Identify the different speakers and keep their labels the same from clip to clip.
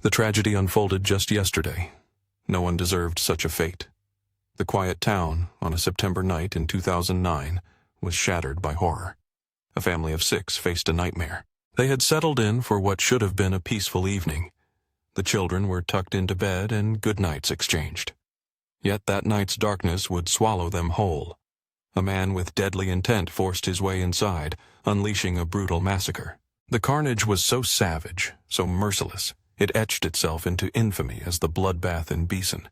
Speaker 1: The tragedy unfolded just yesterday. No one deserved such a fate. The quiet town, on a September night in 2009, was shattered by horror. A family of 6 faced a nightmare. They had settled in for what should have been a peaceful evening. The children were tucked into bed and good nights exchanged. Yet that night's darkness would swallow them whole. A man with deadly intent forced his way inside, unleashing a brutal massacre. The carnage was so savage, so merciless, it etched itself into infamy as the bloodbath in BEASON.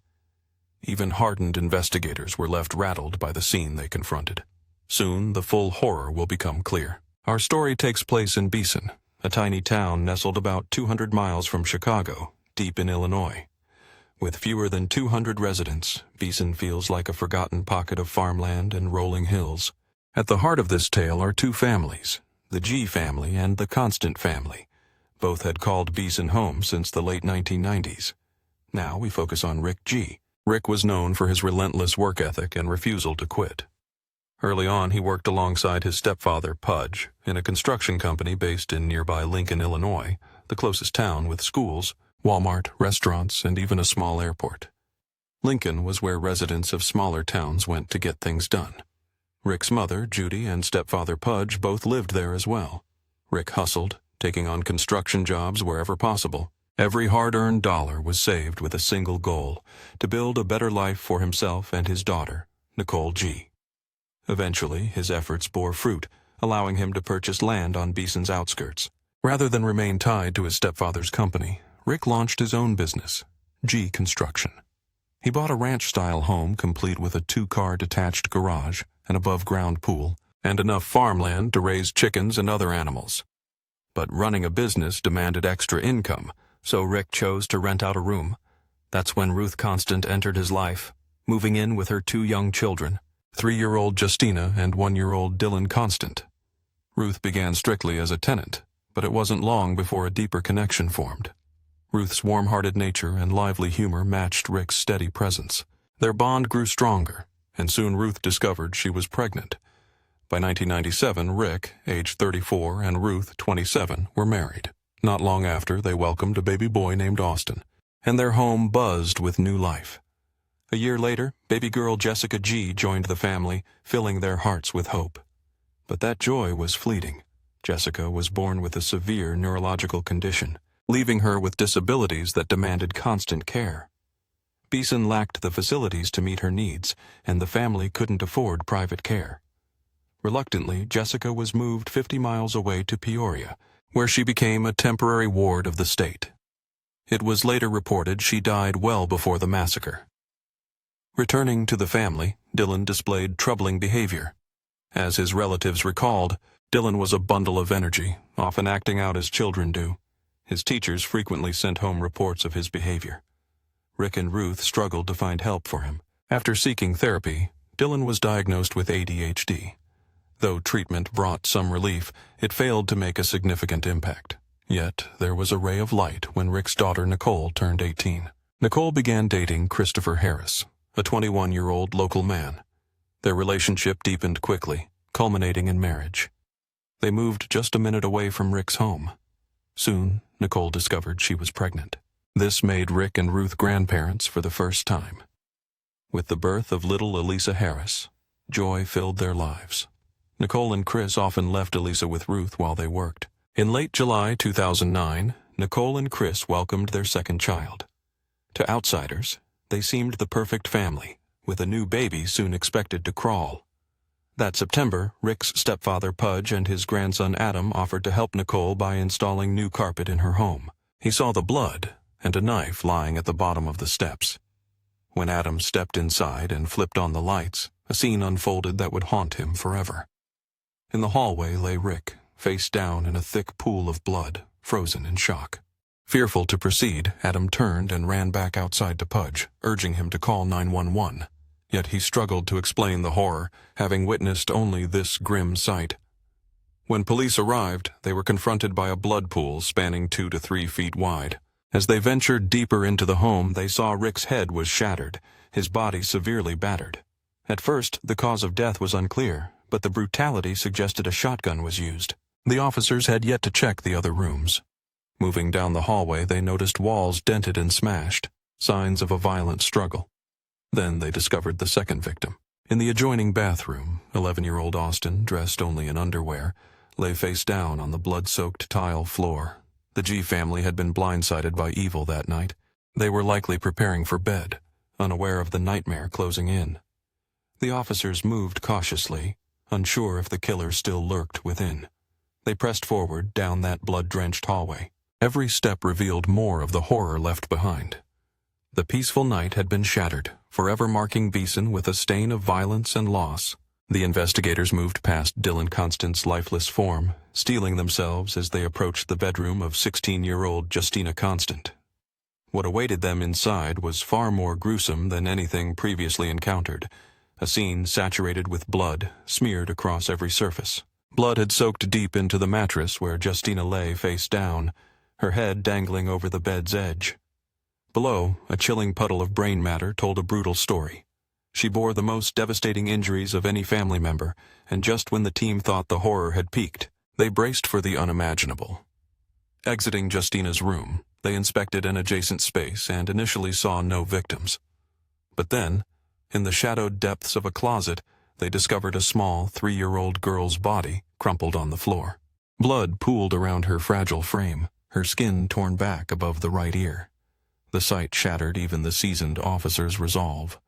Speaker 1: Even hardened investigators were left rattled by the scene they confronted. Soon, the full horror will become clear. Our story takes place in BEASON, a tiny town nestled about 200 miles from Chicago, deep in Illinois. With fewer than 200 residents, BEASON feels like a forgotten pocket of farmland and rolling hills. At the heart of this tale are 2 families, the G family and the Constant family. Both had called BEASON home since the late 1990s. Now we focus on Rick G. Rick was known for his relentless work ethic and refusal to quit. Early on, he worked alongside his stepfather, Pudge, in a construction company based in nearby Lincoln, Illinois, the closest town with schools, Walmart, restaurants, and even a small airport. Lincoln was where residents of smaller towns went to get things done. Rick's mother, Judy, and stepfather Pudge both lived there as well. Rick hustled, taking on construction jobs wherever possible. Every hard-earned dollar was saved with a single goal, to build a better life for himself and his daughter, Nicole G. Eventually, his efforts bore fruit, allowing him to purchase land on BEASON's outskirts. Rather than remain tied to his stepfather's company, Rick launched his own business, G Construction. He bought a ranch-style home complete with a 2-car detached garage, an above-ground pool, and enough farmland to raise chickens and other animals. But running a business demanded extra income, so Rick chose to rent out a room. That's when Ruth Constant entered his life, moving in with her 2 young children, 3-year-old Justina and 1-year-old Dylan Constant. Ruth began strictly as a tenant, but it wasn't long before a deeper connection formed. Ruth's warm-hearted nature and lively humor matched Rick's steady presence. Their bond grew stronger, and soon Ruth discovered she was pregnant. By 1997, Rick, age 34, and Ruth, 27, were married. Not long after, they welcomed a baby boy named Austin, and their home buzzed with new life. A year later, baby girl Jessica G joined the family, filling their hearts with hope. But that joy was fleeting. Jessica was born with a severe neurological condition, leaving her with disabilities that demanded constant care. BEASON lacked the facilities to meet her needs, and the family couldn't afford private care. Reluctantly, Jessica was moved 50 miles away to Peoria, where she became a temporary ward of the state. It was later reported she died well before the massacre. Returning to the family, Dylan displayed troubling behavior. As his relatives recalled, Dylan was a bundle of energy, often acting out as children do. His teachers frequently sent home reports of his behavior. Rick and Ruth struggled to find help for him. After seeking therapy, Dylan was diagnosed with ADHD. Though treatment brought some relief, it failed to make a significant impact. Yet, there was a ray of light when Rick's daughter Nicole turned 18. Nicole began dating Christopher Harris, a 21-year-old local man. Their relationship deepened quickly, culminating in marriage. They moved just a minute away from Rick's home. Soon, Nicole discovered she was pregnant. This made Rick and Ruth grandparents for the first time. With the birth of little Elisa Harris, joy filled their lives. Nicole and Chris often left Elisa with Ruth while they worked. In late July 2009, Nicole and Chris welcomed their second child. To outsiders, they seemed the perfect family, with a new baby soon expected to crawl. That September, Rick's stepfather Pudge and his grandson Adam offered to help Nicole by installing new carpet in her home. He saw the blood and a knife lying at the bottom of the steps. When Adam stepped inside and flipped on the lights, a scene unfolded that would haunt him forever. In the hallway lay Rick, face down in a thick pool of blood, frozen in shock. Fearful to proceed, Adam turned and ran back outside to Pudge, urging him to call 911. Yet he struggled to explain the horror, having witnessed only this grim sight. When police arrived, they were confronted by a blood pool spanning 2 to 3 feet wide. As they ventured deeper into the home, they saw Rick's head was shattered, his body severely battered. At first, the cause of death was unclear, but the brutality suggested a shotgun was used. The officers had yet to check the other rooms. Moving down the hallway, they noticed walls dented and smashed, signs of a violent struggle. Then they discovered the second victim. In the adjoining bathroom, 11-year-old Austin, dressed only in underwear, lay face down on the blood-soaked tile floor. The G family had been blindsided by evil that night. They were likely preparing for bed, unaware of the nightmare closing in. The officers moved cautiously, unsure if the killer still lurked within. They pressed forward down that blood-drenched hallway. Every step revealed more of the horror left behind. The peaceful night had been shattered, forever marking Beason with a stain of violence and loss. The investigators moved past Dylan Constant's lifeless form, steeling themselves as they approached the bedroom of 16-year-old Justina Constant. What awaited them inside was far more gruesome than anything previously encountered, a scene saturated with blood, smeared across every surface. Blood had soaked deep into the mattress where Justina lay face down, her head dangling over the bed's edge. Below, a chilling puddle of brain matter told a brutal story. She bore the most devastating injuries of any family member, and just when the team thought the horror had peaked, they braced for the unimaginable. Exiting Justina's room, they inspected an adjacent space and initially saw no victims. But then, in the shadowed depths of a closet, they discovered a small 3-year-old girl's body crumpled on the floor. Blood pooled around her fragile frame, her skin torn back above the right ear. The sight shattered even the seasoned officer's resolve.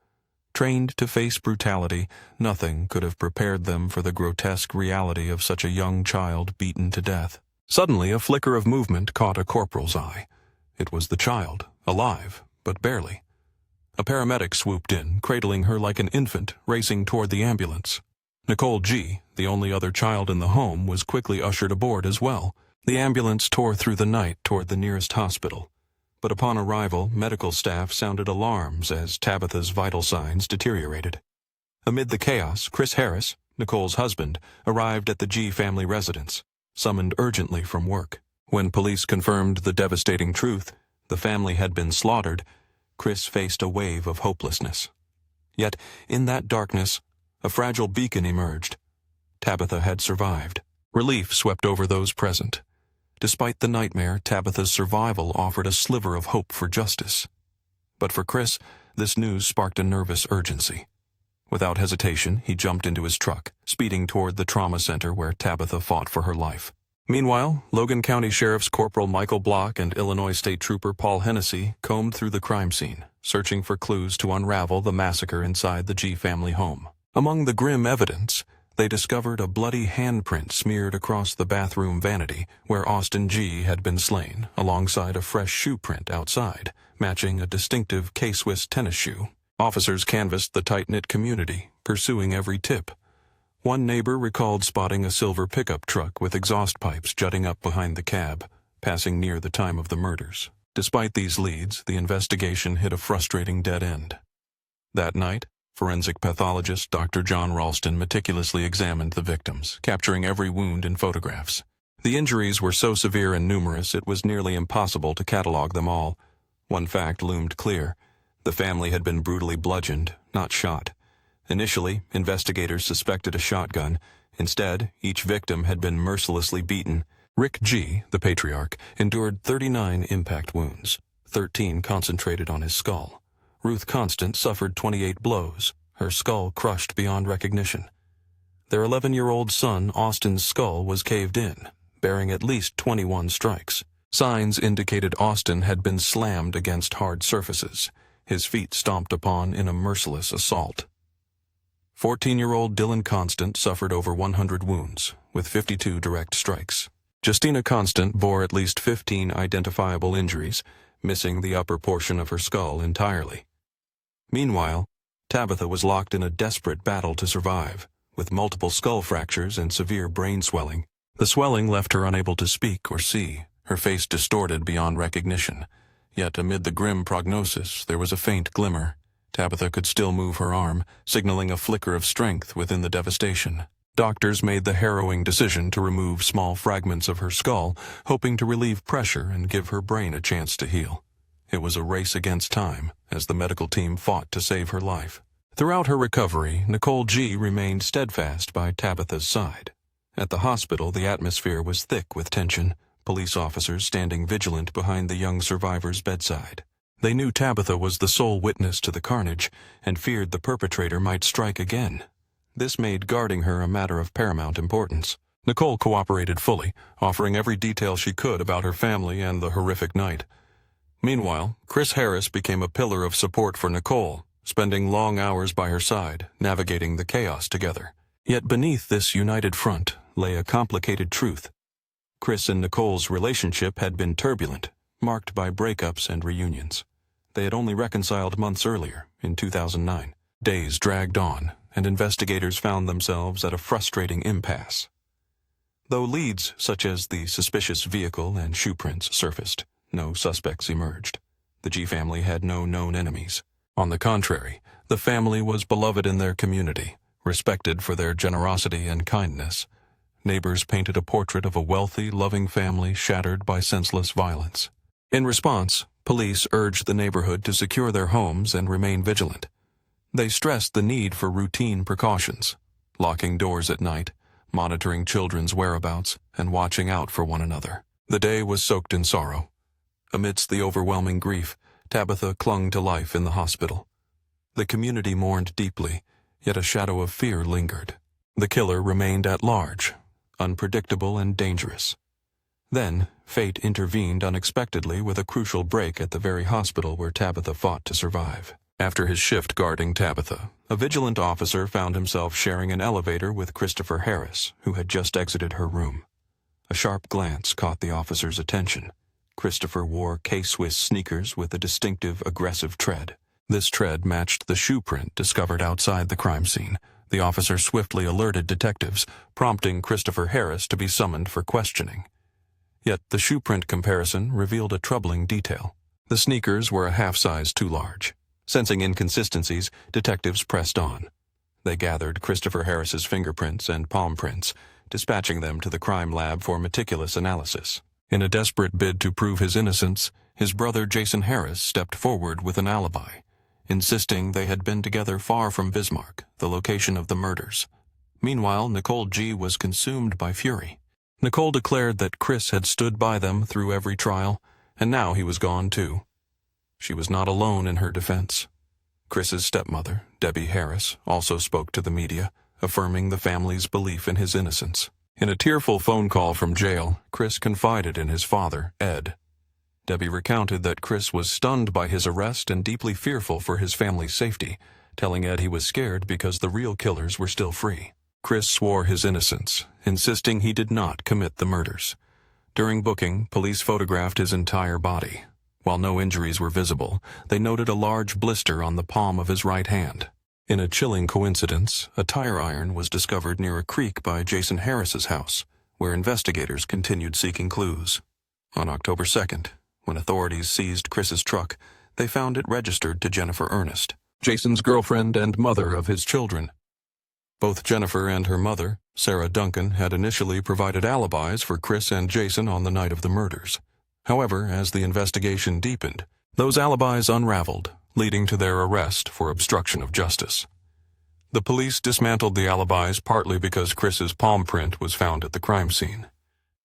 Speaker 1: Trained to face brutality, nothing could have prepared them for the grotesque reality of such a young child beaten to death. Suddenly, a flicker of movement caught a corporal's eye. It was the child, alive, but barely. A paramedic swooped in, cradling her like an infant, racing toward the ambulance. Nicole G., the only other child in the home, was quickly ushered aboard as well. The ambulance tore through the night toward the nearest hospital. But upon arrival, medical staff sounded alarms as Tabitha's vital signs deteriorated. Amid the chaos, Chris Harris, Nicole's husband, arrived at the G family residence, summoned urgently from work. When police confirmed the devastating truth, the family had been slaughtered, Chris faced a wave of hopelessness. Yet, in that darkness, a fragile beacon emerged. Tabitha had survived. Relief swept over those present. Despite the nightmare, Tabitha's survival offered a sliver of hope for justice. But for Chris, this news sparked a nervous urgency. Without hesitation, he jumped into his truck, speeding toward the trauma center where Tabitha fought for her life. Meanwhile, Logan County Sheriff's Corporal Michael Block and Illinois State Trooper Paul Hennessy combed through the crime scene, searching for clues to unravel the massacre inside the G family home. Among the grim evidence, they discovered a bloody handprint smeared across the bathroom vanity where Austin G. had been slain, alongside a fresh shoe print outside, matching a distinctive K-Swiss tennis shoe. Officers canvassed the tight-knit community, pursuing every tip. One neighbor recalled spotting a silver pickup truck with exhaust pipes jutting up behind the cab, passing near the time of the murders. Despite these leads, the investigation hit a frustrating dead end. That night, forensic pathologist Dr. John Ralston meticulously examined the victims, capturing every wound in photographs. The injuries were so severe and numerous it was nearly impossible to catalog them all. One fact loomed clear. The family had been brutally bludgeoned, not shot. Initially, investigators suspected a shotgun. Instead, each victim had been mercilessly beaten. Rick G., the patriarch, endured 39 impact wounds, 13 concentrated on his skull. Ruth Constant suffered 28 blows, her skull crushed beyond recognition. Their 11-year-old son, Austin's skull, was caved in, bearing at least 21 strikes. Signs indicated Austin had been slammed against hard surfaces, his feet stomped upon in a merciless assault. 14-year-old Dylan Constant suffered over 100 wounds, with 52 direct strikes. Justina Constant bore at least 15 identifiable injuries, missing the upper portion of her skull entirely. Meanwhile, Tabitha was locked in a desperate battle to survive, with multiple skull fractures and severe brain swelling. The swelling left her unable to speak or see, her face distorted beyond recognition. Yet amid the grim prognosis, there was a faint glimmer. Tabitha could still move her arm, signaling a flicker of strength within the devastation. Doctors made the harrowing decision to remove small fragments of her skull, hoping to relieve pressure and give her brain a chance to heal. It was a race against time, as the medical team fought to save her life. Throughout her recovery, Nicole G. remained steadfast by Tabitha's side. At the hospital, the atmosphere was thick with tension, police officers standing vigilant behind the young survivor's bedside. They knew Tabitha was the sole witness to the carnage and feared the perpetrator might strike again. This made guarding her a matter of paramount importance. Nicole cooperated fully, offering every detail she could about her family and the horrific night. Meanwhile, Chris Harris became a pillar of support for Nicole, spending long hours by her side, navigating the chaos together. Yet beneath this united front lay a complicated truth. Chris and Nicole's relationship had been turbulent, marked by breakups and reunions. They had only reconciled months earlier, in 2009. Days dragged on, and investigators found themselves at a frustrating impasse. Though leads such as the suspicious vehicle and shoe prints surfaced, no suspects emerged. The G family had no known enemies. On the contrary, the family was beloved in their community, respected for their generosity and kindness. Neighbors painted a portrait of a wealthy, loving family shattered by senseless violence. In response, police urged the neighborhood to secure their homes and remain vigilant. They stressed the need for routine precautions, locking doors at night, monitoring children's whereabouts, and watching out for one another. The day was soaked in sorrow. Amidst the overwhelming grief, Tabitha clung to life in the hospital. The community mourned deeply, yet a shadow of fear lingered. The killer remained at large, unpredictable and dangerous. Then, fate intervened unexpectedly with a crucial break at the very hospital where Tabitha fought to survive. After his shift guarding Tabitha, a vigilant officer found himself sharing an elevator with Christopher Harris, who had just exited her room. A sharp glance caught the officer's attention. Christopher wore K-Swiss sneakers with a distinctive, aggressive tread. This tread matched the shoe print discovered outside the crime scene. The officer swiftly alerted detectives, prompting Christopher Harris to be summoned for questioning. Yet the shoe print comparison revealed a troubling detail. The sneakers were a half-size too large. Sensing inconsistencies, detectives pressed on. They gathered Christopher Harris's fingerprints and palm prints, dispatching them to the crime lab for meticulous analysis. In a desperate bid to prove his innocence, his brother Jason Harris stepped forward with an alibi, insisting they had been together far from Bismarck, the location of the murders. Meanwhile, Nicole G. was consumed by fury. Nicole declared that Chris had stood by them through every trial, and now he was gone too. She was not alone in her defense. Chris's stepmother, Debbie Harris, also spoke to the media, affirming the family's belief in his innocence. In a tearful phone call from jail, Chris confided in his father, Ed. Debbie recounted that Chris was stunned by his arrest and deeply fearful for his family's safety, telling Ed he was scared because the real killers were still free. Chris swore his innocence, insisting he did not commit the murders. During booking, police photographed his entire body. While no injuries were visible, they noted a large blister on the palm of his right hand. In a chilling coincidence, a tire iron was discovered near a creek by Jason Harris's house, where investigators continued seeking clues. On October 2nd, when authorities seized Chris's truck, they found it registered to Jennifer Ernest, Jason's girlfriend and mother of his children. Both Jennifer and her mother, Sarah Duncan, had initially provided alibis for Chris and Jason on the night of the murders. However, as the investigation deepened, those alibis unraveled, leading to their arrest for obstruction of justice. The police dismantled the alibis partly because Chris's palm print was found at the crime scene.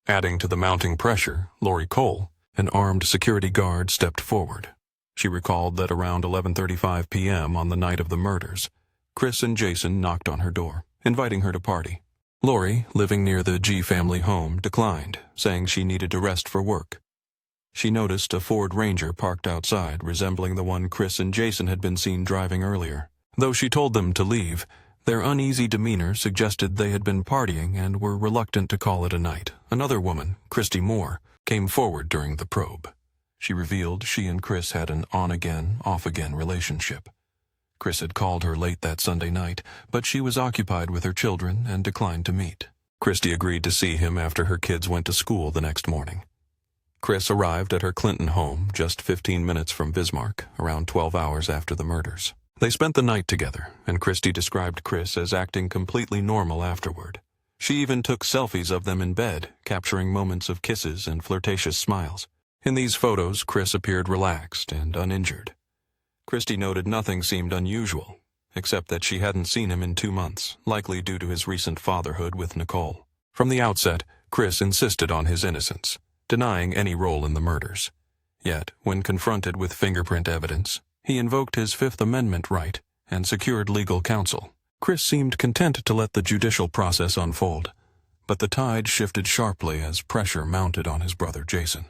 Speaker 1: Adding to the mounting pressure, Lori Cole, an armed security guard, stepped forward. She recalled that around 11:35 p.m. on the night of the murders, Chris and Jason knocked on her door, inviting her to party. Lori, living near the G family home, declined, saying she needed to rest for work. She noticed a Ford Ranger parked outside, resembling the one Chris and Jason had been seen driving earlier. Though she told them to leave, their uneasy demeanor suggested they had been partying and were reluctant to call it a night. Another woman, Christy Moore, came forward during the probe. She revealed she and Chris had an on-again, off-again relationship. Chris had called her late that Sunday night, but she was occupied with her children and declined to meet. Christy agreed to see him after her kids went to school the next morning. Chris arrived at her Clinton home just 15 minutes from Bismarck, around 12 hours after the murders. They spent the night together, and Christy described Chris as acting completely normal afterward. She even took selfies of them in bed, capturing moments of kisses and flirtatious smiles. In these photos, Chris appeared relaxed and uninjured. Christy noted nothing seemed unusual, except that she hadn't seen him in 2 months, likely due to his recent fatherhood with Nicole. From the outset, Chris insisted on his innocence. denying any role in the murders. Yet, when confronted with fingerprint evidence, he invoked his Fifth Amendment right and secured legal counsel. Chris seemed content to let the judicial process unfold, but the tide shifted sharply as pressure mounted on his brother Jason.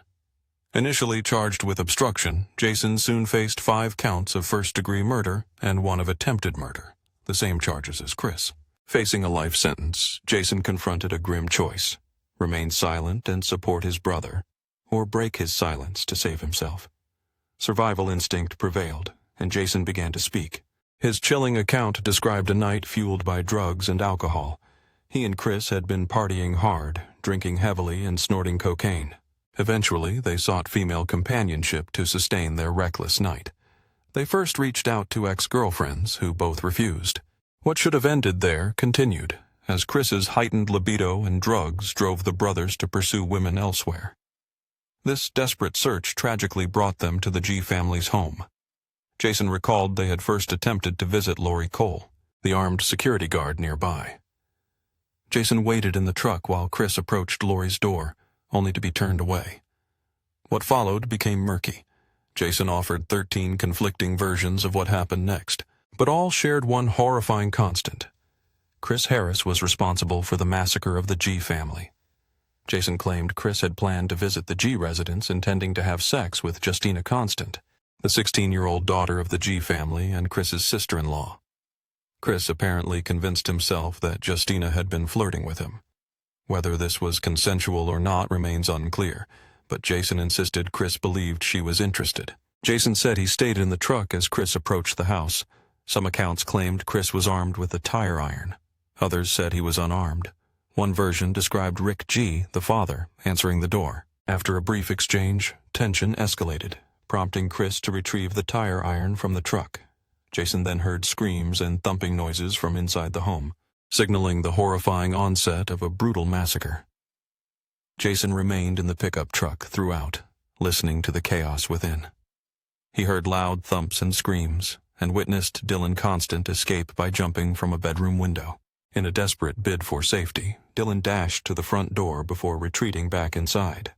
Speaker 1: Initially charged with obstruction, Jason soon faced 5 counts of first-degree murder and 1 of attempted murder, the same charges as Chris. Facing a life sentence, Jason confronted a grim choice: remain silent and support his brother, or break his silence to save himself. Survival instinct prevailed, and Jason began to speak. His chilling account described a night fueled by drugs and alcohol. He and Chris had been partying hard, drinking heavily and snorting cocaine. Eventually, they sought female companionship to sustain their reckless night. They first reached out to ex-girlfriends, who both refused. What should have ended there continued, as Chris's heightened libido and drugs drove the brothers to pursue women elsewhere. This desperate search tragically brought them to the G family's home. Jason recalled they had first attempted to visit Lori Cole, the armed security guard nearby. Jason waited in the truck while Chris approached Lori's door, only to be turned away. What followed became murky. Jason offered 13 conflicting versions of what happened next, but all shared one horrifying constant. Chris Harris was responsible for the massacre of the G family. Jason claimed Chris had planned to visit the G residence intending to have sex with Justina Constant, the 16-year-old daughter of the G family and Chris's sister-in-law. Chris apparently convinced himself that Justina had been flirting with him. Whether this was consensual or not remains unclear, but Jason insisted Chris believed she was interested. Jason said he stayed in the truck as Chris approached the house. Some accounts claimed Chris was armed with a tire iron. Others said he was unarmed. One version described Rick G., the father, answering the door. After a brief exchange, tension escalated, prompting Chris to retrieve the tire iron from the truck. Jason then heard screams and thumping noises from inside the home, signaling the horrifying onset of a brutal massacre. Jason remained in the pickup truck throughout, listening to the chaos within. He heard loud thumps and screams, and witnessed Dylan Constant escape by jumping from a bedroom window. In a desperate bid for safety, Dylan dashed to the front door before retreating back inside.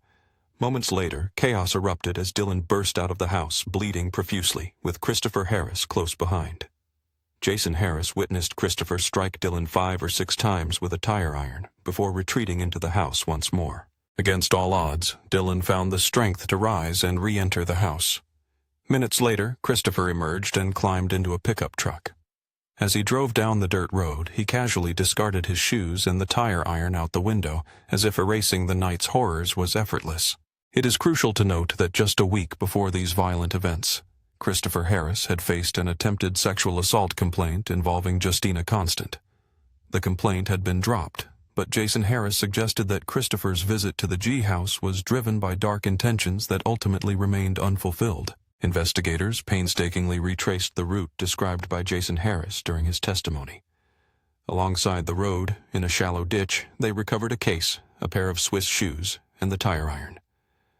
Speaker 1: Moments later, chaos erupted as Dylan burst out of the house, bleeding profusely, with Christopher Harris close behind. Jason Harris witnessed Christopher strike Dylan 5 or 6 times with a tire iron before retreating into the house once more. Against all odds, Dylan found the strength to rise and re-enter the house. Minutes later, Christopher emerged and climbed into a pickup truck. As he drove down the dirt road, he casually discarded his shoes and the tire iron out the window, as if erasing the night's horrors was effortless. It is crucial to note that just a week before these violent events, Christopher Harris had faced an attempted sexual assault complaint involving Justina Constant. The complaint had been dropped, but Jason Harris suggested that Christopher's visit to the G house was driven by dark intentions that ultimately remained unfulfilled. Investigators painstakingly retraced the route described by Jason Harris during his testimony. Alongside the road, in a shallow ditch, they recovered a case, a pair of Swiss shoes, and the tire iron.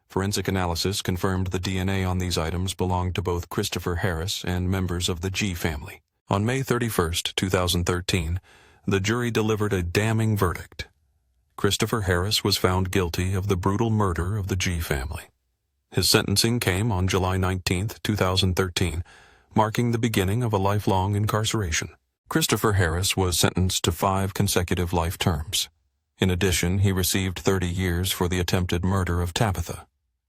Speaker 1: Forensic analysis confirmed the DNA on these items belonged to both Christopher Harris and members of the G family. On May 31, 2013, the jury delivered a damning verdict. Christopher Harris was found guilty of the brutal murder of the G family. His sentencing came on July 19, 2013, marking the beginning of a lifelong incarceration. Christopher Harris was sentenced to 5 consecutive life terms. In addition, he received 30 years for the attempted murder of Tabitha,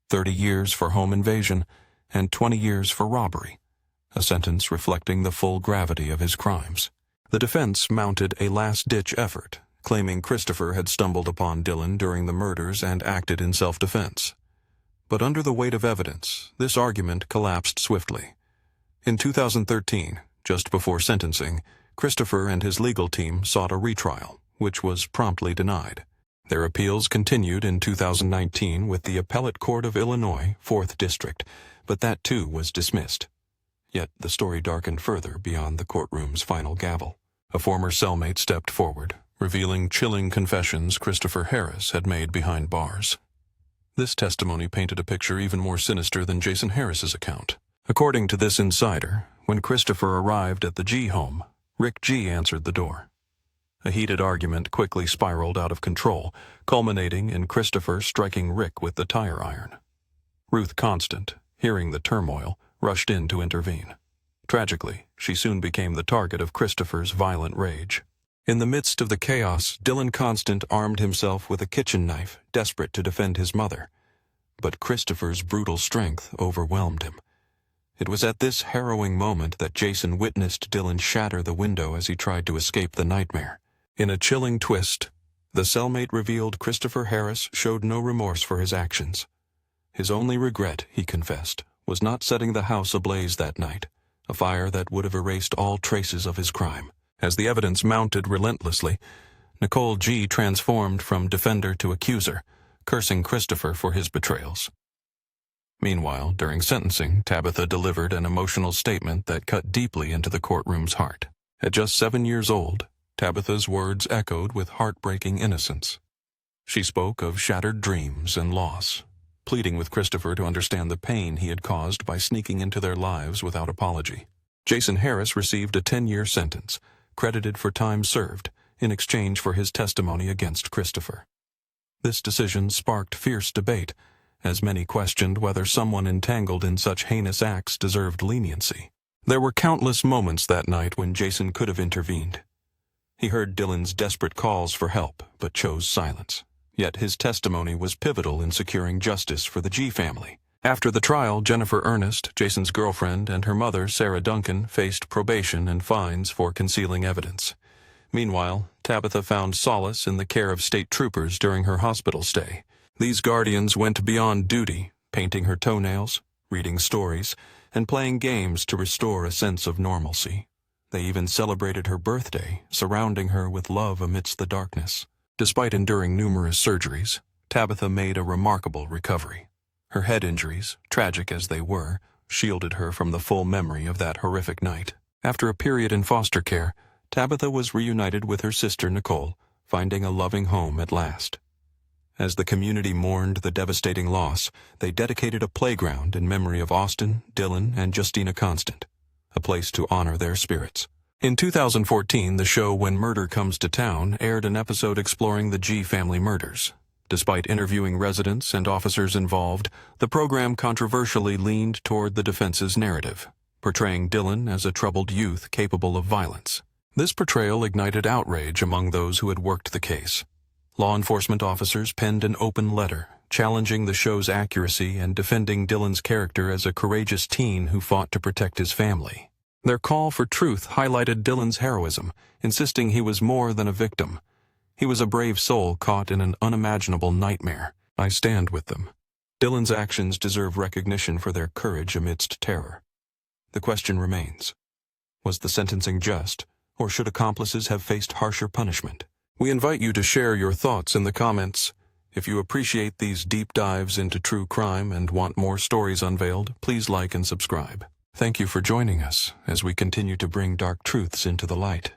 Speaker 1: 30 years for home invasion, and 20 years for robbery, a sentence reflecting the full gravity of his crimes. The defense mounted a last-ditch effort, claiming Christopher had stumbled upon Dylan during the murders and acted in self-defense. But under the weight of evidence, this argument collapsed swiftly. In 2013, just before sentencing, Christopher and his legal team sought a retrial, which was promptly denied. Their appeals continued in 2019 with the Appellate Court of Illinois, 4th District, but that too was dismissed. Yet the story darkened further beyond the courtroom's final gavel. A former cellmate stepped forward, revealing chilling confessions Christopher Harris had made behind bars. This testimony painted a picture even more sinister than Jason Harris's account. According to this insider, when Christopher arrived at the G home, Rick G answered the door. A heated argument quickly spiraled out of control, culminating in Christopher striking Rick with the tire iron. Ruth Constant, hearing the turmoil, rushed in to intervene. Tragically, she soon became the target of Christopher's violent rage. In the midst of the chaos, Dylan Constant armed himself with a kitchen knife, desperate to defend his mother. But Christopher's brutal strength overwhelmed him. It was at this harrowing moment that Jason witnessed Dylan shatter the window as he tried to escape the nightmare. In a chilling twist, the cellmate revealed Christopher Harris showed no remorse for his actions. His only regret, he confessed, was not setting the house ablaze that night, a fire that would have erased all traces of his crime. As the evidence mounted relentlessly, Nicole G. transformed from defender to accuser, cursing Christopher for his betrayals. Meanwhile, during sentencing, Tabitha delivered an emotional statement that cut deeply into the courtroom's heart. At just 7 years old, Tabitha's words echoed with heartbreaking innocence. She spoke of shattered dreams and loss, pleading with Christopher to understand the pain he had caused by sneaking into their lives without apology. Jason Harris received a 10-year sentence, credited for time served, in exchange for his testimony against Christopher. This decision sparked fierce debate, as many questioned whether someone entangled in such heinous acts deserved leniency. There were countless moments that night when Jason could have intervened. He heard Dylan's desperate calls for help, but chose silence. Yet his testimony was pivotal in securing justice for the G family. After the trial, Jennifer Ernest, Jason's girlfriend, and her mother, Sarah Duncan, faced probation and fines for concealing evidence. Meanwhile, Tabitha found solace in the care of state troopers during her hospital stay. These guardians went beyond duty, painting her toenails, reading stories, and playing games to restore a sense of normalcy. They even celebrated her birthday, surrounding her with love amidst the darkness. Despite enduring numerous surgeries, Tabitha made a remarkable recovery. Her head injuries, tragic as they were, shielded her from the full memory of that horrific night. After a period in foster care, Tabitha was reunited with her sister Nicole, finding a loving home at last. As the community mourned the devastating loss, they dedicated a playground in memory of Austin, Dylan, and Justina Constant, a place to honor their spirits. In 2014, the show When Murder Comes to Town aired an episode exploring the G family murders. Despite interviewing residents and officers involved, the program controversially leaned toward the defense's narrative, portraying Dylan as a troubled youth capable of violence. This portrayal ignited outrage among those who had worked the case. Law enforcement officers penned an open letter, challenging the show's accuracy and defending Dylan's character as a courageous teen who fought to protect his family. Their call for truth highlighted Dylan's heroism, insisting he was more than a victim. He was a brave soul caught in an unimaginable nightmare. I stand with them. Dylan's actions deserve recognition for their courage amidst terror. The question remains, was the sentencing just, or should accomplices have faced harsher punishment? We invite you to share your thoughts in the comments. If you appreciate these deep dives into true crime and want more stories unveiled, please like and subscribe. Thank you for joining us as we continue to bring dark truths into the light.